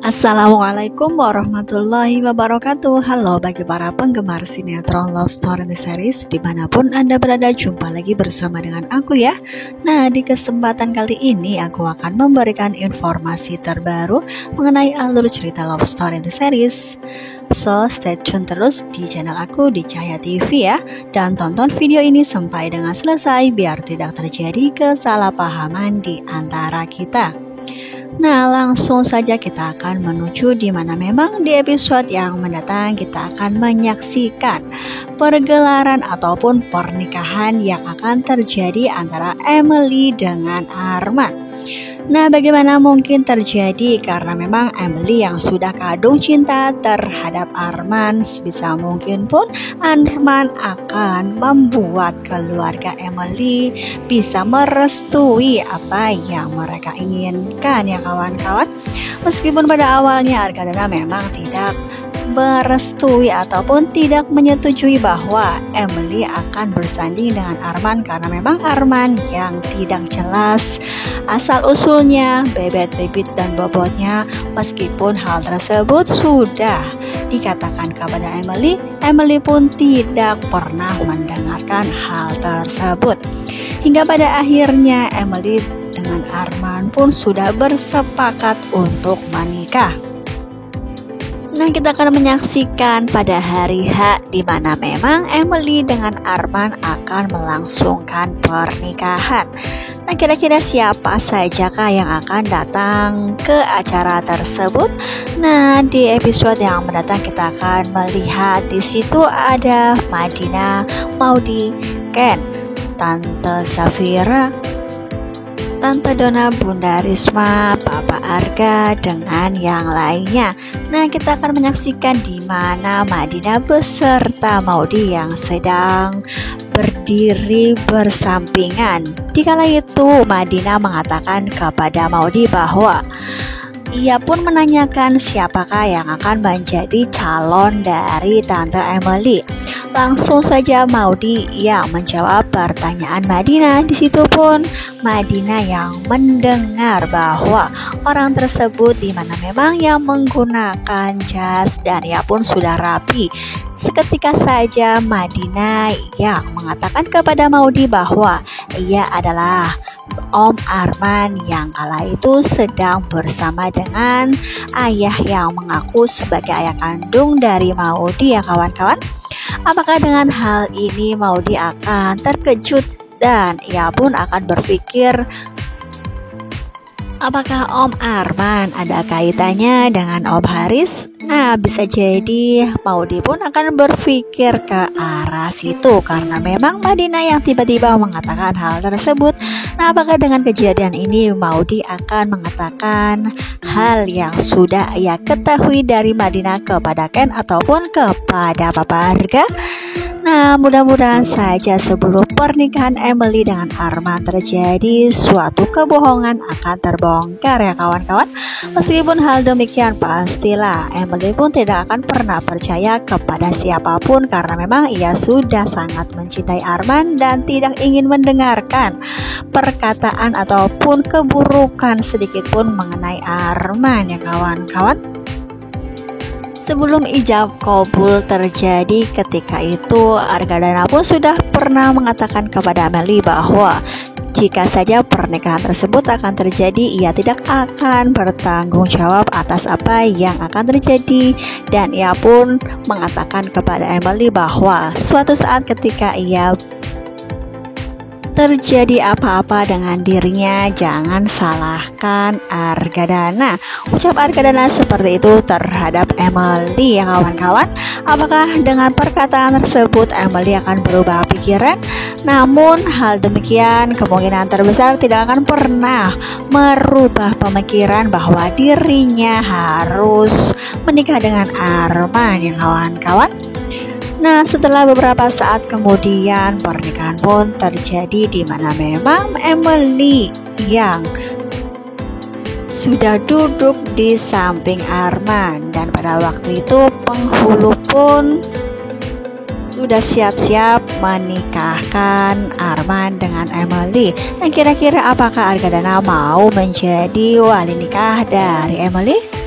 Assalamualaikum warahmatullahi wabarakatuh. Halo bagi para penggemar sinetron Love Story The Series dimanapun Anda berada, jumpa lagi bersama dengan aku ya. Nah, di kesempatan kali ini aku akan memberikan informasi terbaru mengenai alur cerita Love Story The Series. So, stay tune terus di channel aku di Cahaya TV ya. Dan tonton video ini sampai dengan selesai biar tidak terjadi kesalahpahaman di antara kita. Nah, langsung saja kita akan menuju di mana memang di episode yang mendatang kita akan menyaksikan pergelaran ataupun pernikahan yang akan terjadi antara Emily dengan Arman. Nah, bagaimana mungkin terjadi karena memang Emily yang sudah kadung cinta terhadap Arman, sebisa mungkin pun Arman akan membuat keluarga Emily bisa merestui apa yang mereka inginkan ya kawan-kawan. Meskipun pada awalnya Argadana memang tidak merestui ataupun tidak menyetujui bahwa Emily akan bersanding dengan Arman karena memang Arman yang tidak jelas asal-usulnya, bebet-bibit dan bobotnya. Meskipun hal tersebut sudah dikatakan kepada Emily, Emily pun tidak pernah mendengarkan hal tersebut. Hingga pada akhirnya Emily dengan Arman pun sudah bersepakat untuk menikah. Nah, kita akan menyaksikan pada hari H di mana memang Emily dengan Arman akan melangsungkan pernikahan. Nah, kira-kira siapa sajakah yang akan datang ke acara tersebut? Nah, di episode yang mendatang kita akan melihat di situ ada Madina, Maudy, Ken, Tante Safira, Tante Dona, Bunda Risma, Papa Arga, dengan yang lainnya. Nah, kita akan menyaksikan di mana Madina beserta Maudy yang sedang berdiri bersampingan. Dikala itu Madina mengatakan kepada Maudy bahwa ia pun menanyakan siapakah yang akan menjadi calon dari Tante Emily. Langsung saja Maudy yang menjawab pertanyaan Madina. Di situ pun Madina yang mendengar bahwa orang tersebut di mana memang yang menggunakan jas dan ia pun sudah rapi. Seketika saja Madina yang mengatakan kepada Maudy bahwa ia adalah Om Arman yang kala itu sedang bersama dengan ayah yang mengaku sebagai ayah kandung dari Maudy ya kawan-kawan. Apakah dengan hal ini Maudy akan terkejut dan ia pun akan berpikir apakah Om Arman ada kaitannya dengan Om Haris? Nah, bisa jadi Maudy pun akan berpikir ke arah situ karena memang Madina yang tiba-tiba mengatakan hal tersebut. Nah, apakah dengan kejadian ini Maudy akan mengatakan hal yang sudah ia ketahui dari Madina kepada Ken ataupun kepada Papa Arga? Nah, mudah-mudahan saja sebelum pernikahan Emily dengan Arman terjadi suatu kebohongan akan terbongkar ya kawan-kawan. Meskipun hal demikian pastilah Emily pun tidak akan pernah percaya kepada siapapun karena memang ia sudah sangat mencintai Arman dan tidak ingin mendengarkan perkataan ataupun keburukan sedikit pun mengenai Arman ya kawan-kawan. Sebelum ijab kabul terjadi ketika itu, Argadana pun sudah pernah mengatakan kepada Emily bahwa jika saja pernikahan tersebut akan terjadi, ia tidak akan bertanggung jawab atas apa yang akan terjadi. Dan ia pun mengatakan kepada Emily bahwa suatu saat ketika ia terjadi apa-apa dengan dirinya, jangan salahkan Argadana. Ucap Argadana seperti itu terhadap Emily ya kawan-kawan. Apakah dengan perkataan tersebut Emily akan berubah pikiran? Namun hal demikian kemungkinan terbesar tidak akan pernah merubah pemikiran bahwa dirinya harus menikah dengan Arman ya kawan-kawan. Nah, setelah beberapa saat kemudian pernikahan pun terjadi di mana memang Emily yang sudah duduk di samping Arman dan pada waktu itu penghulu pun sudah siap-siap menikahkan Arman dengan Emily. Dan kira-kira apakah Argadana mau menjadi wali nikah dari Emily?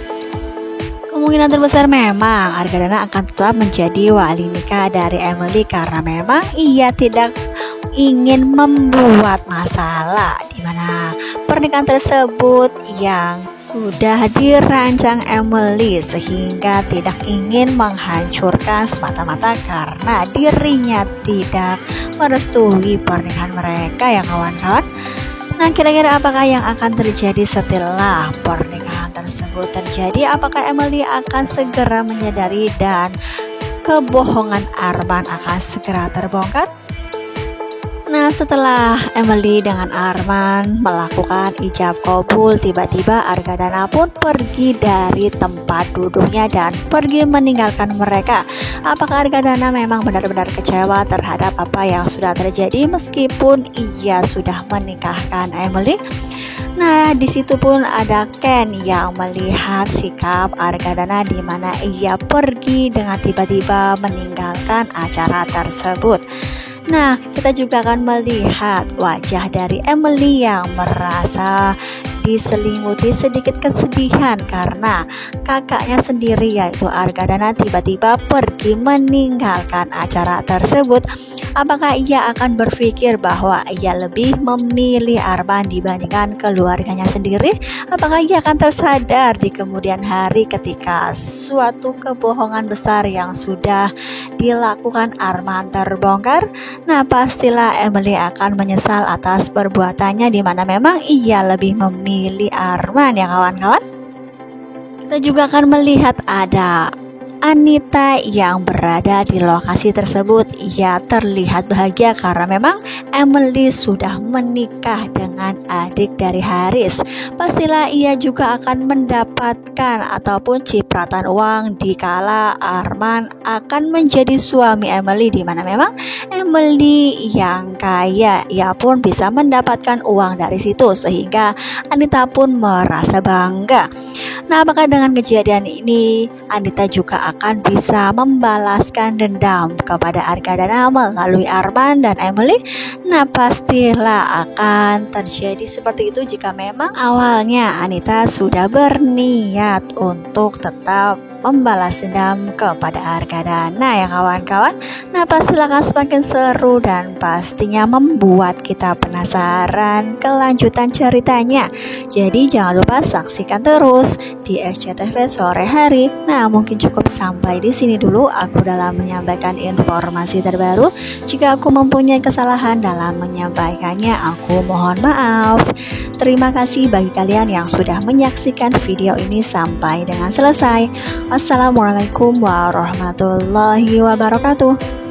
Kemungkinan terbesar memang Argadana akan tetap menjadi wali nikah dari Emily karena memang ia tidak ingin membuat masalah di mana pernikahan tersebut yang sudah dirancang Emily, sehingga tidak ingin menghancurkan semata-mata karena dirinya tidak merestui pernikahan mereka ya kawan-kawan. Nah, kira-kira apakah yang akan terjadi setelah pernikahan tersebut terjadi? Apakah Emily akan segera menyadari dan kebohongan Arman akan segera terbongkar? Nah, setelah Emily dengan Arman melakukan ijab kabul, tiba-tiba Argadana pun pergi dari tempat duduknya dan pergi meninggalkan mereka. Apakah Argadana memang benar-benar kecewa terhadap apa yang sudah terjadi meskipun ia sudah menikahkan Emily? Nah, di situ pun ada Ken yang melihat sikap Argadana di mana ia pergi dengan tiba-tiba meninggalkan acara tersebut. Nah, kita juga akan melihat wajah dari Emily yang merasa diselimuti sedikit kesedihan karena kakaknya sendiri yaitu Argadana tiba-tiba pergi meninggalkan acara tersebut. Apakah ia akan berpikir bahwa ia lebih memilih Arman dibandingkan keluarganya sendiri? Apakah ia akan tersadar di kemudian hari ketika suatu kebohongan besar yang sudah dilakukan Arman terbongkar? Nah, pastilah Emily akan menyesal atas perbuatannya di mana memang ia lebih memilih Arman ya kawan-kawan. Kita juga akan melihat ada Anita yang berada di lokasi tersebut. Ia terlihat bahagia karena memang Emily sudah menikah dengan adik dari Haris. Pastilah ia juga akan mendapatkan ataupun cipratan uang dikala Arman akan menjadi suami Emily, di mana memang Emily yang kaya, ia pun bisa mendapatkan uang dari situ sehingga Anita pun merasa bangga. Nah, apakah dengan kejadian ini Anita juga akan bisa membalaskan dendam kepada Argadana melalui Arman dan Emily? Nah, pastilah akan terjadi seperti itu jika memang awalnya Anita sudah berniat untuk tetap membalas dendam kepada Argadana ya kawan-kawan. Nah, pastilah akan semakin seru dan pastinya membuat kita penasaran kelanjutan ceritanya. Jadi jangan lupa saksikan terus di SCTV sore hari. Nah, mungkin cukup sampai di sini dulu aku dalam menyampaikan informasi terbaru. Jika aku mempunyai kesalahan dalam menyampaikannya, aku mohon maaf. Terima kasih bagi kalian yang sudah menyaksikan video ini sampai dengan selesai. Wassalamualaikum warahmatullahi wabarakatuh.